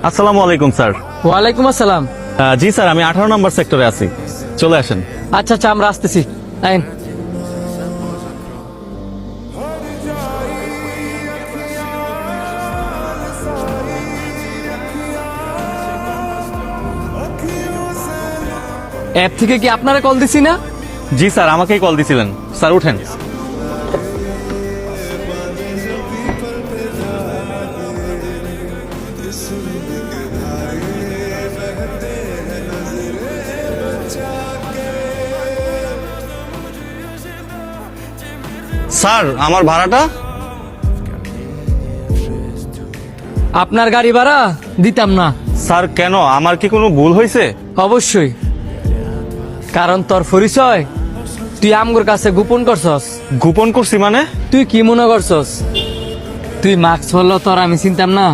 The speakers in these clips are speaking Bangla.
আসসালামু আলাইকুম স্যার। ওয়ালাইকুম আসসালাম। জি স্যার, আমি 18 নম্বর সেক্টরে আছি, চলে আসেন। আচ্ছা আচ্ছা, আমরা আসতেছি। আইন। অ্যাপ থেকে কি আপনারা কল দিছি না? জি স্যার, আমাকেই কল দিছিলেন। স্যার উঠেন। স্যার, আমার ভাড়াটা? আপনার গাড়ি ভাড়া দিতাম না। স্যার কেন, আমার কি কোনো ভুল হয়েছে? অবশ্যই, কারণ তোর পরিচয় তুই আমগোর কাছে গোপন করছস। গোপন করছি মানে? তুই কি মনে করছস তুই মাস্ক পরলো তোর আমি চিনতাম না?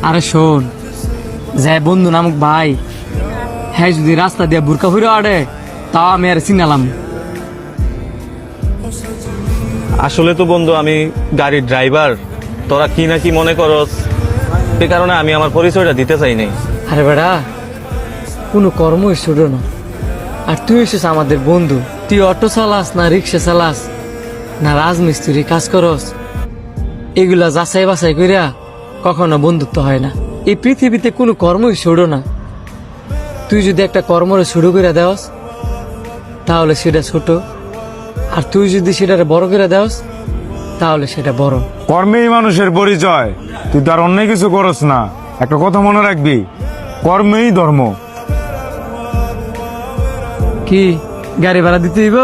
আরে শোন, যে বন্ধু নামক ভাই, হ্যাঁ যদি রাস্তা দিয়ে বুরকা ফুরে আড়ে তাও আমি আর চিনালাম। আসলে তো বন্ধু, আমি গাড়ির ড্রাইভার। তোরা কি না কি মনে করস, সে কারণে আমি আমার পরিচয়টা দিতে চাই নাই। আরে বেড়া, কোনো কর্মই ছোট না। আর তুই এসেছিস আমাদের বন্ধু। তুই অটো চালাস না রিক্সা চালাস না রাজমিস্ত্রি কাজ করস, এগুলা যাচাই বাছাই কইরা কখনো বন্ধুত্ব হয় না। এই পৃথিবীতে কোনো কর্মই ছোট না। তুই যদি একটা কর্মরে শুরু করে দেওয়াস তাহলে সেটা ছোট, আর তুই যদি সেটারে বড় করে দেওয়াস তাহলে সেটা বড়। কর্মেই মানুষের পরিচয়। তুই তার অন্য কিছু করস না। একটা কথা মনে রাখবি, কর্মেই ধর্ম। কি গাড়ি ভাড়া দিতে দিব?